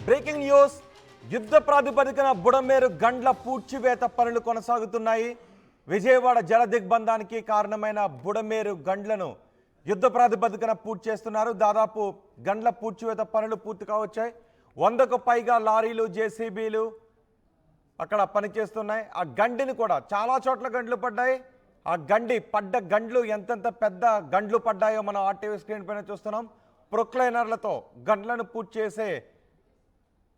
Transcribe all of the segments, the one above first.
Breaking news. యుద్ధ ప్రాతిపదికన బుడమేరు గండ్ల పూడ్చివేత పనులు కొనసాగుతున్నాయి. విజయవాడ జల దిగ్బంధానికి కారణమైన బుడమేరు గండ్లను యుద్ధ ప్రాతిపదికన పూర్తి చేస్తున్నారు. దాదాపు గండ్ల పూడ్చివేత పనులు పూర్తి కావచ్చాయి. 100కు పైగా లారీలు, జేసీబీలు అక్కడ పనిచేస్తున్నాయి. ఆ గండిని కూడా చాలా చోట్ల గండ్లు పడ్డాయి. ఆ పడ్డ గండ్లు ఎంతెంత పెద్ద గండ్లు పడ్డాయో మనం ఆర్టీవీ స్క్రీన్ పైన చూస్తున్నాం. ప్రొక్లైనర్లతో గండ్లను పూర్తి చేసే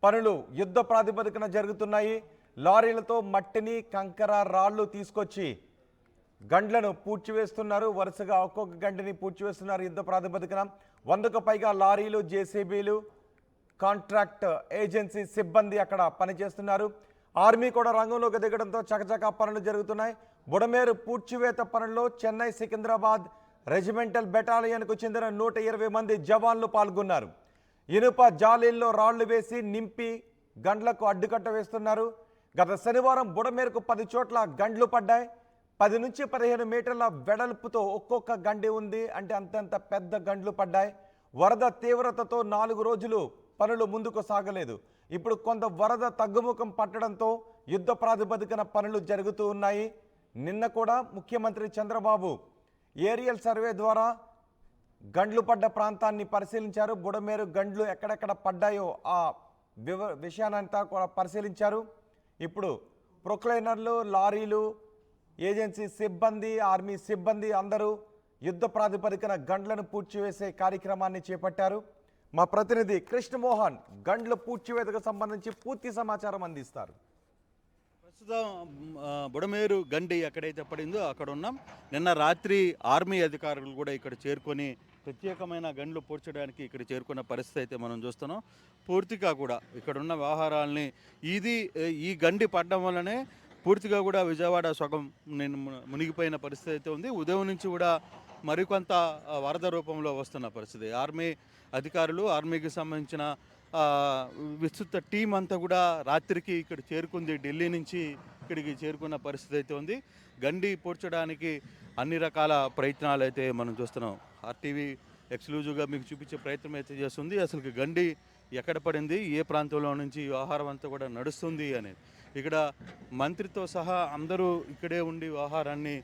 పనులు యుద్ధ ప్రాతిపదికన జరుగుతున్నాయి. లారీలతో మట్టిని, కంకర, రాళ్లు తీసుకొచ్చి గండ్లను పూడ్చివేస్తున్నారు. వరుసగా ఒక్కొక్క గండిని పూడ్చివేస్తున్నారు యుద్ధ ప్రాతిపదికన. 100కు పైగా లారీలు, జేసీబీలు, కాంట్రాక్ట్ ఏజెన్సీ సిబ్బంది అక్కడ పనిచేస్తున్నారు. ఆర్మీ కూడా రంగంలోకి దిగడంతో చకచకా పనులు జరుగుతున్నాయి. బుడమేరు పూడ్చివేత పనుల్లో చెన్నై, సికింద్రాబాద్ రెజిమెంటల్ బెటాలియన్కు చెందిన 120 మంది జవాన్లు పాల్గొన్నారు. ఇనుప జాలీల్లో రాళ్లు వేసి నింపి గండ్లకు అడ్డుకట్ట వేస్తున్నారు. గత శనివారం బుడమేరుకు 10 చోట్ల గండ్లు పడ్డాయి. 10 నుంచి 15 మీటర్ల వెడల్పుతో ఒక్కొక్క గండి ఉంది. అంటే అంతంత పెద్ద గండ్లు పడ్డాయి. వరద తీవ్రతతో 4 రోజులు పనులు ముందుకు సాగలేదు. ఇప్పుడు కొంత వరద తగ్గుముఖం పట్టడంతో యుద్ధ ప్రాతిపదికన పనులు జరుగుతూ ఉన్నాయి. నిన్న కూడా ముఖ్యమంత్రి చంద్రబాబు ఏరియల్ సర్వే ద్వారా గండ్లు పడ్డ ప్రాంతాన్ని పరిశీలించారు. బుడమేరు గండ్లు ఎక్కడెక్కడ పడ్డాయో ఆ విషయాన్నంతా కూడా పరిశీలించారు. ఇప్పుడు ప్రొక్లైనర్లు, లారీలు, ఏజెన్సీ సిబ్బంది, ఆర్మీ సిబ్బంది అందరూ యుద్ధ ప్రాతిపదికన గండ్లను పూడ్చివేసే కార్యక్రమాన్ని చేపట్టారు. మా ప్రతినిధి కృష్ణమోహన్ గండ్ల పూడ్చివేతకు సంబంధించి పూర్తి సమాచారం అందిస్తారు. ప్రస్తుతం బుడమేరు గండి ఎక్కడైతే పడిందో అక్కడ ఉన్నాం. నిన్న రాత్రి ఆర్మీ అధికారులు కూడా ఇక్కడ చేరుకొని ప్రత్యేకమైన గండ్లు పూడ్చడానికి ఇక్కడ చేరుకున్న పరిస్థితి అయితే మనం చూస్తున్నాం. పూర్తిగా కూడా ఇక్కడ ఉన్న వ్యవహారాలని ఈ గండి పడడం వల్లనే పూర్తిగా కూడా విజయవాడ సగం మునిగిపోయిన పరిస్థితి అయితే ఉంది. ఉదయం నుంచి కూడా మరికొంత వరద రూపంలో వస్తున్న పరిస్థితి. ఆర్మీ అధికారులు, ఆర్మీకి సంబంధించిన విస్తృత టీం అంతా కూడా రాత్రికి ఇక్కడ చేరుకుంది. ఢిల్లీ నుంచి ఇక్కడికి చేరుకున్న పరిస్థితి అయితే ఉంది. గండి పూడ్చడానికి అన్ని రకాల ప్రయత్నాలు అయితే మనం చూస్తున్నాం. ఆర్టీవీ ఎక్స్క్లూజివ్గా మీకు చూపించే ప్రయత్నం అయితే చేస్తుంది. అసలు గండి ఎక్కడ పడింది, ఏ ప్రాంతంలో నుంచి వ్యవహారం అంతా కూడా నడుస్తుంది అనేది. ఇక్కడ మంత్రితో సహా అందరూ ఇక్కడే ఉండి వ్యవహారాన్ని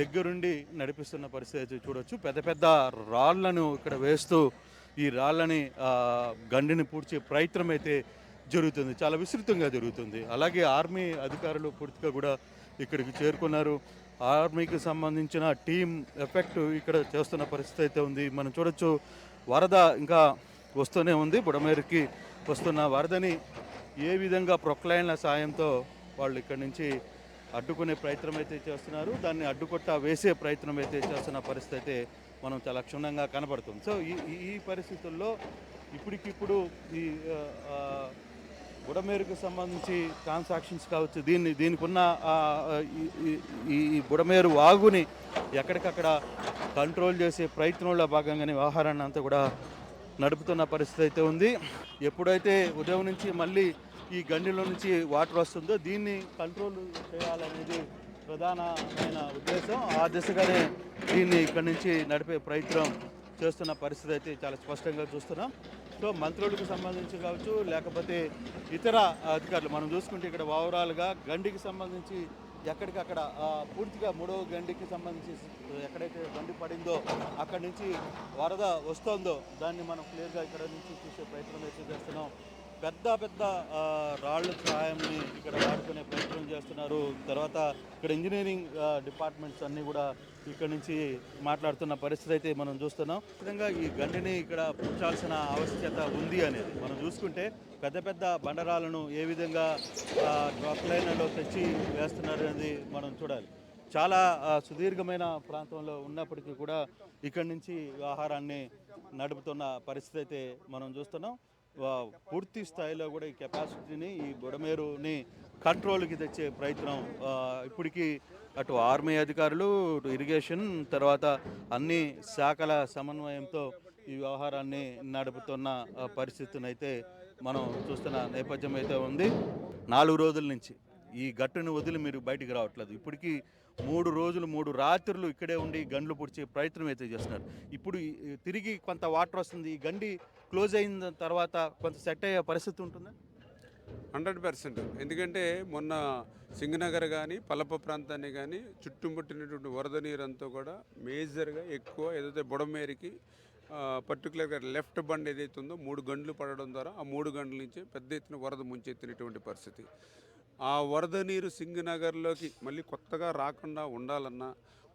దగ్గరుండి నడిపిస్తున్న పరిస్థితి అయితే చూడవచ్చు. పెద్ద పెద్ద రాళ్లను ఇక్కడ వేస్తూ ఈ రాళ్ళని గండిని పూడ్చే ప్రయత్నం అయితే జరుగుతుంది. చాలా విస్తృతంగా జరుగుతుంది. అలాగే ఆర్మీ అధికారులు పూర్తిగా కూడా ఇక్కడికి చేరుకున్నారు. ఆర్మీకి సంబంధించిన టీం ఎఫెక్ట్ ఇక్కడ చేస్తున్న పరిస్థితి అయితే ఉంది. మనం చూడొచ్చు వరద ఇంకా వస్తూనే ఉంది. బుడమేరుకి వస్తున్న వరదని ఏ విధంగా ప్రొక్లైన్ల సాయంతో వాళ్ళు ఇక్కడి నుంచి అడ్డుకునే ప్రయత్నం అయితే చేస్తున్నారు. దాన్ని అడ్డుకొట్ట వేసే ప్రయత్నం అయితే చేస్తున్న పరిస్థితి అయితే మనం చాలా క్షుణ్ణంగా కనబడుతుంది. సో ఈ పరిస్థితుల్లో ఇప్పటికిప్పుడు ఈ బుడమేరుకు సంబంధించి ట్రాన్సాక్షన్స్ కావచ్చు, దీనికి ఉన్న ఈ బుడమేరు వాగుని ఎక్కడికక్కడ కంట్రోల్ చేసే ప్రయత్నంలో భాగంగానే వ్యవహారాన్ని అంతా కూడా నడుపుతున్న పరిస్థితి అయితే ఉంది. ఎప్పుడైతే ఉదయం నుంచి మళ్ళీ ఈ గండిలో నుంచి వాటర్ వస్తుందో దీన్ని కంట్రోల్ చేయాలనేది ప్రధానమైన ఉద్దేశం. ఆ దిశగానే దీన్ని ఇక్కడి నుంచి నడిపే ప్రయత్నం చేస్తున్న పరిస్థితి అయితే చాలా స్పష్టంగా చూస్తున్నాం. సో మంత్రులకు సంబంధించి కావచ్చు, లేకపోతే ఇతర అధికారులు మనం చూసుకుంటే ఇక్కడ ఓవరాల్గా గండికి సంబంధించి ఎక్కడికక్కడ పూర్తిగా 3వ గండికి సంబంధించి ఎక్కడైతే గండి పడిందో అక్కడి నుంచి వరద వస్తుందో దాన్ని మనం క్లియర్గా ఇక్కడ నుంచి చూసే ప్రయత్నం అయితే చేస్తున్నాం. పెద్ద పెద్ద రాళ్ళ సహాయంని ఇక్కడ వాడుకునే ప్రయత్నం చేస్తున్నారు. తర్వాత ఇక్కడ ఇంజనీరింగ్ డిపార్ట్మెంట్స్ అన్నీ కూడా ఇక్కడ నుంచి మాట్లాడుతున్న పరిస్థితి అయితే మనం చూస్తున్నాం. విధంగా ఈ గండిని ఇక్కడ పూడ్చాల్సిన ఆవశ్యకత ఉంది అనేది మనం చూసుకుంటే పెద్ద పెద్ద బండరాలను ఏ విధంగా ప్రొక్లైనర్లో తెచ్చి వేస్తున్నారు అనేది మనం చూడాలి. చాలా సుదీర్ఘమైన ప్రాంతంలో ఉన్నప్పటికీ కూడా ఇక్కడి నుంచి ఆహారాన్ని నడుపుతున్న పరిస్థితి అయితే మనం చూస్తున్నాం. పూర్తి స్థాయిలో కూడా ఈ కెపాసిటీని, ఈ బుడమేరుని కంట్రోల్కి తెచ్చే ప్రయత్నం ఇప్పటికీ అటు ఆర్మీ అధికారులు, ఇరిగేషన్, తర్వాత అన్ని శాఖల సమన్వయంతో ఈ వ్యవహారాన్ని నడుపుతున్న పరిస్థితిని అయితే మనం చూస్తున్న నేపథ్యం అయితే ఉంది. 4 రోజుల నుంచి ఈ గట్టును వదిలి మీరు బయటికి రావట్లేదు. ఇప్పటికీ 3 రోజులు 3 రాత్రులు ఇక్కడే ఉండి గండ్లు పుడిచే ప్రయత్నం అయితే చేస్తున్నారు. ఇప్పుడు తిరిగి కొంత వాటర్ వస్తుంది. ఈ గండి క్లోజ్ అయిన తర్వాత కొంత సెట్ అయ్యే పరిస్థితి ఉంటుందా? 100%. ఎందుకంటే మొన్న సింగనగర్ కానీ పల్లప ప్రాంతాన్ని కానీ చుట్టుముట్టినటువంటి వరద నీరంతా కూడా మేజర్గా ఎక్కువ ఏదైతే బుడమేరికి పర్టికులర్గా లెఫ్ట్ బండ్ ఏదైతే ఉందో 3 గంటలు పడడం ద్వారా ఆ 3 గంటల నుంచి పెద్ద ఎత్తున వరద ముంచెత్తినటువంటి పరిస్థితి. ఆ వరద నీరు సింగనగర్లోకి మళ్ళీ కొత్తగా రాకుండా ఉండాలన్నా,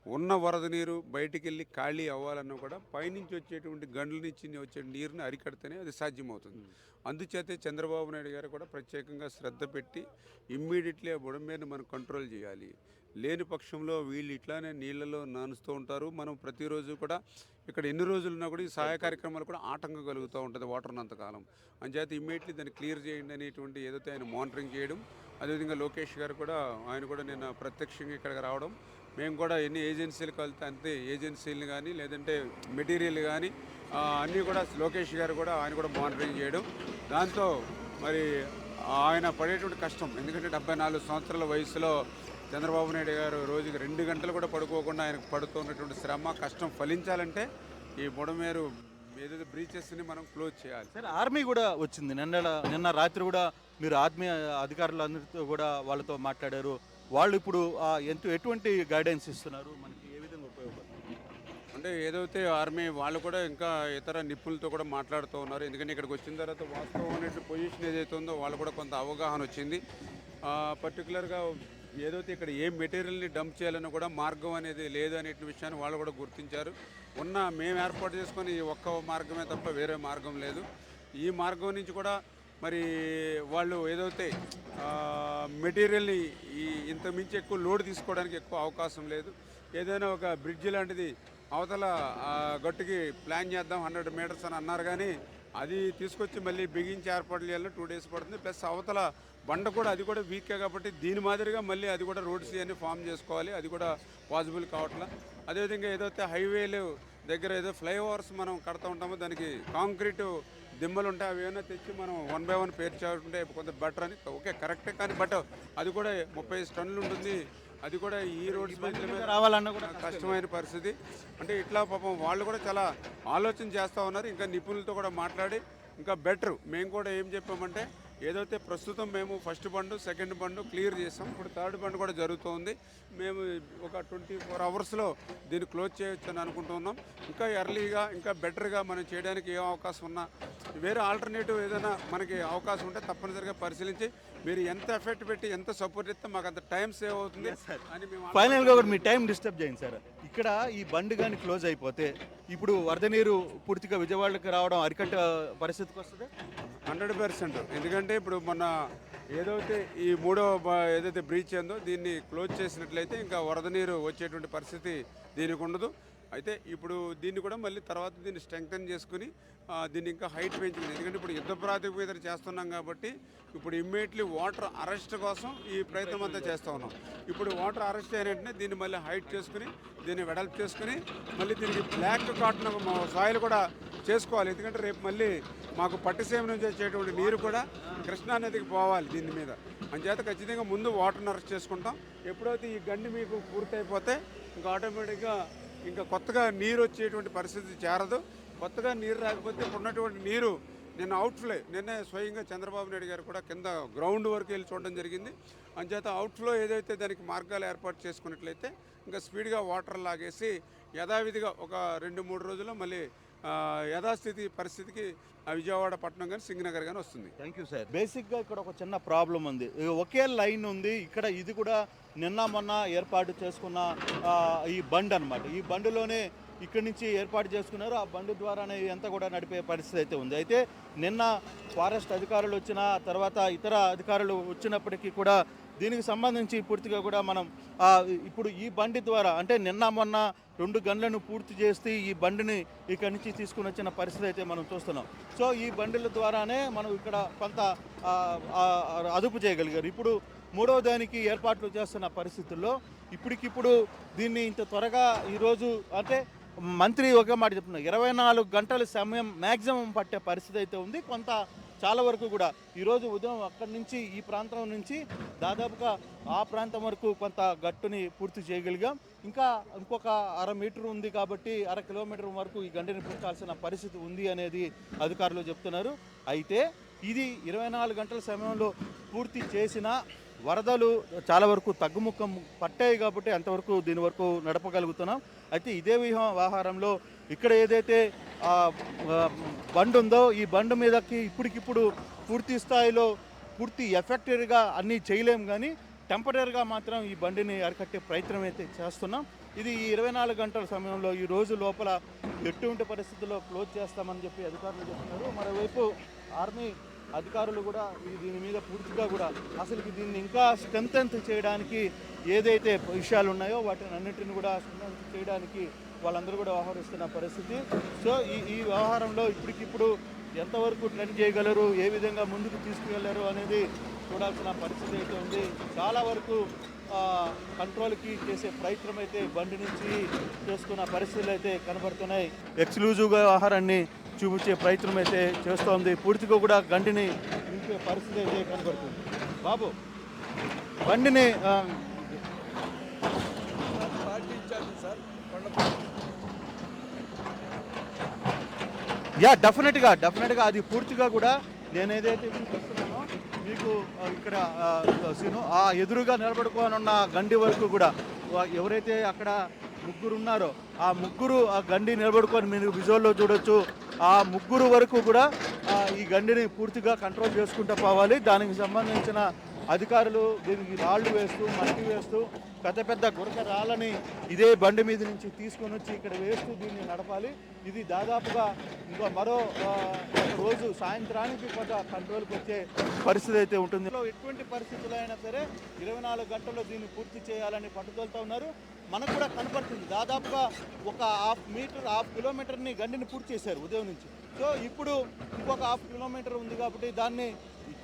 ఉన్న వరద నీరు బయటికి వెళ్ళి ఖాళీ అవ్వాలన్నా కూడా పైనుంచి వచ్చేటువంటి గండ్ల నుంచి వచ్చే నీరుని అరికడితేనే అది సాధ్యమవుతుంది. అందుచేతే చంద్రబాబు నాయుడు గారు కూడా ప్రత్యేకంగా శ్రద్ధ పెట్టి ఇమ్మీడియట్లీ ఆ బుడమేరుని మనం కంట్రోల్ చేయాలి. లేని పక్షంలో వీళ్ళు ఇట్లానే నీళ్ళలో నానుస్తూ ఉంటారు. మనం ప్రతిరోజు కూడా ఇక్కడ ఎన్ని రోజులున్నా కూడా ఈ సహాయ కార్యక్రమాలు కూడా ఆటంకం కలుగుతూ ఉంటుంది వాటర్ ఉన్నంతకాలం. అందుచేత ఇమ్మీడియట్లీ దాన్ని క్లియర్ చేయండి అనేటువంటి ఏదైతే ఆయన మానిటరింగ్ చేయడం, అదేవిధంగా లోకేష్ గారు కూడా ఆయన కూడా నిన్న ప్రత్యక్షంగా ఇక్కడికి రావడం, మేము కూడా ఎన్ని ఏజెన్సీలు కలితే అంతే ఏజెన్సీలు కానీ లేదంటే మెటీరియల్ కానీ అన్నీ కూడా లోకేష్ గారు కూడా ఆయన కూడా మానిటరింగ్ చేయడం, దాంతో మరి ఆయన పడేటువంటి కష్టం, ఎందుకంటే 74 సంవత్సరాల వయసులో చంద్రబాబు నాయుడు గారు రోజుకి 2 గంటలు కూడా పడుకోకుండా ఆయనకు పడుతున్నటువంటి శ్రమ కష్టం ఫలించాలంటే ఈ బుడమేరు ఏదైతే బ్రీచెస్ని మనం క్లోజ్ చేయాలి. సరే, ఆర్మీ కూడా వచ్చింది. నిన్న రాత్రి కూడా మీరు ఆత్మీయ అధికారులందరితో కూడా వాళ్ళతో మాట్లాడారు. వాళ్ళు ఇప్పుడు ఎటువంటి గైడెన్స్ ఇస్తున్నారు, మనకి ఏ విధంగా ఉపయోగపడుతుంది? అంటే ఏదైతే ఆర్మీ వాళ్ళు కూడా ఇంకా ఇతర నిపుణులతో కూడా మాట్లాడుతూ ఉన్నారు. ఎందుకంటే ఇక్కడికి వచ్చిన తర్వాత వాస్తవం అనే పొజిషన్ ఏదైతే ఉందో వాళ్ళు కూడా కొంత అవగాహన వచ్చింది. పర్టికులర్గా ఏదైతే ఇక్కడ ఏ మెటీరియల్ని డంప్ చేయాలని కూడా మార్గం అనేది లేదు అనే విషయాన్ని వాళ్ళు కూడా గుర్తించారు. మేము ఏర్పాటు చేసుకొని ఈ ఒక్క మార్గమే తప్ప వేరే మార్గం లేదు. ఈ మార్గం నుంచి కూడా మరి వాళ్ళు ఏదైతే మెటీరియల్ని ఇంత మించి ఎక్కువ లోడ్ తీసుకోవడానికి ఎక్కువ అవకాశం లేదు. ఏదైనా ఒక బ్రిడ్జ్ లాంటిది అవతల గట్టుకి ప్లాన్ చేద్దాం 100 మీటర్స్ అని అన్నారు, కానీ అది తీసుకొచ్చి మళ్ళీ బిగించి ఏర్పాటు చేయాలని 2 డేస్ పడుతుంది. ప్లస్ అవతల బండ కూడా అది కూడా వీకే కాబట్టి దీని మాదిరిగా మళ్ళీ అది కూడా రోడ్స్ అన్ని ఫామ్ చేసుకోవాలి, అది కూడా పాసిబుల్ కావట్లా. అదేవిధంగా ఏదైతే హైవేలు దగ్గర ఏదో ఫ్లైఓవర్స్ మనం కడతా ఉంటామో దానికి కాంక్రీటు దిమ్మలు ఉంటాయి, అవి ఏమైనా తెచ్చి మనం 1 by 1 పేరు చేసుకుంటే కొంత బెటర్ అని. ఓకే, కరెక్టే, కానీ బట్ అది కూడా 35 టన్నులు ఉంటుంది. అది కూడా ఈ రోడ్స్ మీద రావాలన్నా కూడా కష్టమైన పరిస్థితి. అంటే ఇట్లా పాపం వాళ్ళు కూడా చాలా ఆలోచన చేస్తూ ఉన్నారు. ఇంకా నిపుణులతో కూడా మాట్లాడి ఇంకా బెటర్ మేము కూడా ఏం చెప్పామంటే, ఏదైతే ప్రస్తుతం మేము ఫస్ట్ బండు సెకండ్ బండు క్లియర్ చేసాం, ఇప్పుడు థర్డ్ బండు కూడా జరుగుతుంది. మేము ఒక 24 అవర్స్లో దీన్ని క్లోజ్ చేయొచ్చు అని అనుకుంటున్నాం. ఇంకా ఎర్లీగా ఇంకా బెటర్గా మనం చేయడానికి ఏం అవకాశం ఉన్నా, వేరే ఆల్టర్నేటివ్ ఏదైనా మనకి అవకాశం ఉంటే తప్పనిసరిగా పరిశీలించి మీరు ఎంత ఎఫెక్ట్ పెట్టి ఎంత సపోర్ట్ ఇస్తే మాకు అంత టైం సేవ్ అవుతుంది అని మేము ఫైనల్గా కూడా మీ టైం డిస్టర్బ్ చేయండి సార్. ఇక్కడ ఈ బండ్ కానీ క్లోజ్ అయిపోతే ఇప్పుడు వరద నీరు పూర్తిగా విజయవాడకి రావడం అరికట్ట పరిస్థితికి వస్తుంది 100%. ఎందుకంటే ఇప్పుడు మొన్న ఏదైతే ఈ ఏదైతే బ్రీచ్ ఉందో దీన్ని క్లోజ్ చేసినట్లయితే ఇంకా వరద నీరు వచ్చేటువంటి పరిస్థితి దీనికి ఉండదు. అయితే ఇప్పుడు దీన్ని కూడా మళ్ళీ తర్వాత దీన్ని స్ట్రెంగ్తన్ చేసుకుని దీన్ని ఇంకా హైట్ పెంచుకుంది. ఎందుకంటే ఇప్పుడు యుద్ధ ప్రాతిపదికన చేస్తున్నాం కాబట్టి ఇప్పుడు ఇమ్మీడియట్లీ వాటర్ అరెస్ట్ కోసం ఈ ప్రయత్నం అంతా చేస్తూ ఉన్నాం. ఇప్పుడు వాటర్ అరెస్ట్ అయిన వెంటనే దీన్ని మళ్ళీ హైట్ చేసుకుని దీన్ని వెడల్పు చేసుకుని మళ్ళీ దీనికి బ్లాక్ కాటన్ సాయిల్ కూడా చేసుకోవాలి. ఎందుకంటే రేపు మళ్ళీ మాకు పట్టిసీమ నుంచి వచ్చేటువంటి నీరు కూడా కృష్ణా నదికి పోవాలి దీని మీద. అంచేత ఖచ్చితంగా ముందు వాటర్ని అరెస్ట్ చేసుకుంటాం. ఎప్పుడైతే ఈ గండి మీకు పూర్తయిపోతే ఇంకా ఆటోమేటిక్గా ఇంకా కొత్తగా నీరు వచ్చేటువంటి పరిస్థితి చేరదు. కొత్తగా నీరు రాకపోతే ఉన్నటువంటి నీరు నిన్నే స్వయంగా చంద్రబాబు నాయుడు గారు కూడా కింద గ్రౌండ్ వరకు వెళ్ళి చూడడం జరిగింది. అంచేత అవుట్ఫ్లో ఏదైతే దానికి మార్గాలు ఏర్పాటు చేసుకున్నట్లయితే ఇంకా స్పీడ్గా వాటర్ లాగేసి యథావిధిగా ఒక 2-3 రోజుల్లో మళ్ళీ యథాస్థితి పరిస్థితికి విజయవాడ పట్టణం కానీ సింగనగర్ కానీ వస్తుంది. Thank you sir. బేసిక్గా ఇక్కడ ఒక చిన్న ప్రాబ్లం ఉంది. ఒకే లైన్ ఉంది ఇక్కడ. ఇది కూడా నిన్న మొన్న ఏర్పాటు చేసుకున్న ఈ బండ్ అనమాట. ఈ బండులోనే ఇక్కడి నుంచి ఏర్పాటు చేసుకున్నారు. ఆ బండి ద్వారానే ఇదంతా కూడా నడిపే పరిస్థితి అయితే ఉంది. అయితే నిన్న ఫారెస్ట్ అధికారులు వచ్చిన తర్వాత ఇతర అధికారులు వచ్చినప్పటికీ కూడా దీనికి సంబంధించి పూర్తిగా కూడా మనం ఇప్పుడు ఈ బండి ద్వారా అంటే నిన్న మొన్న 2 గంటలను పూర్తి చేసి ఈ బండిని ఇక్కడి నుంచి తీసుకుని వచ్చిన పరిస్థితి అయితే మనం చూస్తున్నాం. సో ఈ బండిల ద్వారానే మనం ఇక్కడ కొంత అదుపు చేయగలిగారు. ఇప్పుడు 3వ దానికి ఏర్పాట్లు చేస్తున్న పరిస్థితుల్లో ఇప్పటికిప్పుడు దీన్ని ఇంత త్వరగా ఈరోజు అంటే మంత్రి ఒక మాట చెప్తున్నారు, 24 గంటల సమయం మ్యాక్సిమం పట్టే పరిస్థితి అయితే ఉంది. కొంత చాలా వరకు కూడా ఈరోజు ఉదయం అక్కడి నుంచి ఈ ప్రాంతం నుంచి దాదాపుగా ఆ ప్రాంతం వరకు కొంత గట్టుని పూర్తి చేయగలిగాం. ఇంకొక 1/2 మీటర్ ఉంది కాబట్టి 1/2 కిలోమీటర్ వరకు ఈ గండిని పూర్చాల్సిన పరిస్థితి ఉంది అనేది అధికారులు చెప్తున్నారు. అయితే ఇది 24 గంటల సమయంలో పూర్తి చేసిన వరదలు చాలా వరకు తగ్గుముఖం పట్టాయి కాబట్టి అంతవరకు దీని వరకు నడపగలుగుతున్నాం. అయితే ఇదే వ్యవహారంలో ఇక్కడ ఏదైతే బండ్ ఉందో ఈ బండ్ మీదకి ఇప్పటికిప్పుడు పూర్తి స్థాయిలో పూర్తి ఎఫెక్టివ్గా అన్నీ చేయలేం, కానీ టెంపరీగా మాత్రం ఈ బండిని అరికట్టే ప్రయత్నం అయితే చేస్తున్నాం. ఇది ఈ 24 గంటల సమయంలో ఈ రోజు లోపల ఎటువంటి పరిస్థితుల్లో క్లోజ్ చేస్తామని చెప్పి అధికారులు చెప్తున్నారు. మరోవైపు ఆర్మీ అధికారులు కూడా దీని మీద పూర్తిగా కూడా అసలు దీన్ని ఇంకా స్ట్రెంథెన్ చేయడానికి ఏదైతే విషయాలు ఉన్నాయో వాటిని అన్నింటిని కూడా స్ట్రెంథెన్ చేయడానికి వాళ్ళందరూ కూడా వ్యవహరిస్తున్న పరిస్థితి. సో ఈ వ్యవహారంలో ఇప్పటికిప్పుడు ఎంతవరకు ట్రెండ్ చేయగలరు, ఏ విధంగా ముందుకు తీసుకువెళ్ళారు అనేది చూడాల్సిన పరిస్థితి అయితే ఉంది. చాలా వరకు కంట్రోల్కి చేసే ప్రయత్నం అయితే బండి నుంచి చేసుకున్న పరిస్థితులు అయితే కనబడుతున్నాయి. ఎక్స్క్లూజివ్గా వ్యవహారాన్ని చూపించే ప్రయత్నం అయితే చేస్తోంది. పూర్తిగా కూడా గండిని నింపే పరిస్థితి అయితే కనబడుతుంది. బాబు బండిని డెఫినెట్గా అది పూర్తిగా కూడా నేను ఏదైతే చూస్తున్నానో మీకు ఇక్కడ ఆ ఎదురుగా నిలబడుకోనున్న గండి వరకు కూడా ఎవరైతే అక్కడ ముగ్గురు ఉన్నారో ఆ ముగ్గురు ఆ గండి నిలబడుకొని మీరు విజువల్లో చూడొచ్చు. ఆ ముగ్గురు వరకు కూడా ఈ గండిని పూర్తిగా కంట్రోల్ చేసుకుంటూ పోవాలి. దానికి సంబంధించిన అధికారులు దీనికి రాళ్ళు వేస్తూ మట్టి వేస్తూ పెద్ద గురక రాళ్ళని ఇదే బండి మీద నుంచి తీసుకొని వచ్చి ఇక్కడ వేస్తూ దీన్ని నడపాలి. ఇది దాదాపుగా ఇంకా మరో రోజు సాయంత్రానికి కొంత కంట్రోల్కి వచ్చే పరిస్థితి అయితే ఉంటుంది. ఎటువంటి పరిస్థితులు అయినా సరే 24 గంటల్లో దీన్ని పూర్తి చేయాలని పట్టుదలతో ఉన్నారు. మనకు కూడా కనపడుతుంది దాదాపుగా ఒక 1/2 కిలోమీటర్ని గండిని పూర్తి చేశారు ఉదయం నుంచి. సో ఇప్పుడు ఇంకొక 1/2 కిలోమీటర్ ఉంది కాబట్టి దాన్ని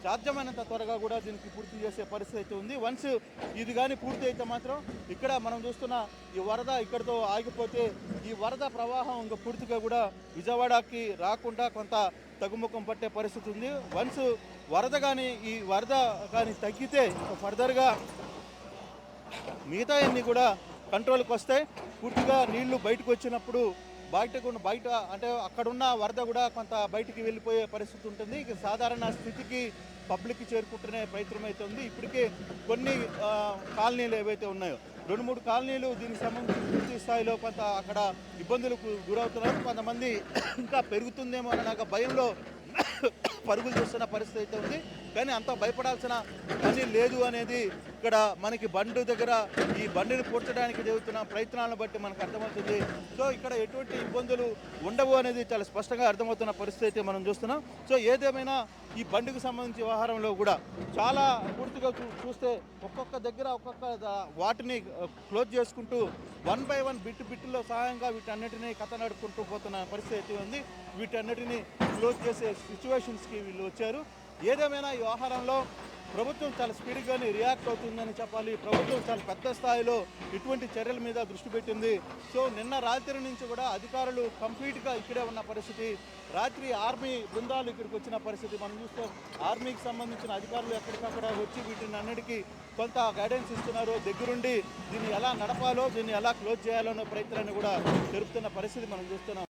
సాధ్యమైనంత త్వరగా కూడా దీనికి పూర్తి చేసే పరిస్థితి అయితే ఉంది. వన్స్ ఇది కానీ పూర్తి అయితే మాత్రం ఇక్కడ మనం చూస్తున్న ఈ వరద ఇక్కడితో ఆగిపోతే ఈ వరద ప్రవాహం ఇంకా పూర్తిగా కూడా విజయవాడకి రాకుండా కొంత తగ్గుముఖం పట్టే పరిస్థితి ఉంది. వన్స్ ఈ వరద కానీ తగ్గితే ఫర్దర్గా మిగతా అన్నీ కూడా కంట్రోల్కి వస్తాయి. పూర్తిగా నీళ్లు బయటకు వచ్చినప్పుడు బయట అంటే అక్కడున్న వరద కూడా కొంత బయటికి వెళ్ళిపోయే పరిస్థితి ఉంటుంది. ఇక సాధారణ స్థితికి పబ్లిక్కి చేరుకుంటునే ప్రయత్నం అయితే ఉంది. ఇప్పటికే కొన్ని కాలనీలు ఏవైతే ఉన్నాయో 2-3 కాలనీలు దీనికి సంబంధించి పూర్తి స్థాయిలో కొంత అక్కడ ఇబ్బందులకు గురవుతున్నారు. కొంతమంది ఇంకా పెరుగుతుందేమో అన్న భయంలో పరుగులు చేస్తున్న పరిస్థితి అయితే ఉంది. కానీ అంత భయపడాల్సిన పని లేదు అనేది ఇక్కడ మనకి బండి దగ్గర ఈ బండిని పూడ్చడానికి జరుగుతున్న ప్రయత్నాలను బట్టి మనకు అర్థమవుతుంది. సో ఇక్కడ ఎటువంటి ఇబ్బందులు ఉండవు అనేది చాలా స్పష్టంగా అర్థమవుతున్న పరిస్థితి అయితే మనం చూస్తున్నాం. సో ఏదేమైనా ఈ బండికి సంబంధించి వ్యవహారంలో కూడా చాలా పూర్తిగా చూస్తే ఒక్కొక్క దగ్గర వాటిని క్లోజ్ చేసుకుంటూ 1 by 1 బిట్టులో సహాయంగా వీటన్నిటినీ కథ నడుపుకుంటూ పోతున్న పరిస్థితి అయితే ఉంది. వీటన్నిటినీ క్లోజ్ చేసే సిచ్యువేషన్స్కి వీళ్ళు వచ్చారు. ఏదేమైనా ఈ వ్యవహారంలో ప్రభుత్వం చాలా స్పీడ్గానే రియాక్ట్ అవుతుందని చెప్పాలి. ప్రభుత్వం చాలా పెద్ద స్థాయిలో ఇటువంటి చర్యల మీద దృష్టి పెట్టింది. సో నిన్న రాత్రి నుంచి కూడా అధికారులు కంప్లీట్గా ఇక్కడే ఉన్న పరిస్థితి. రాత్రి ఆర్మీ బృందాలు ఇక్కడికి వచ్చిన పరిస్థితి మనం చూస్తాం. ఆర్మీకి సంబంధించిన అధికారులు ఎక్కడికక్కడ వచ్చి వీటిని అన్నిటికీ కొంత గైడెన్స్ ఇస్తున్నారు. దగ్గరుండి దీన్ని ఎలా నడపాలో, దీన్ని ఎలా క్లోజ్ చేయాలో అనే ప్రయత్నాన్ని కూడా జరుపుతున్న పరిస్థితి మనం చూస్తున్నాం.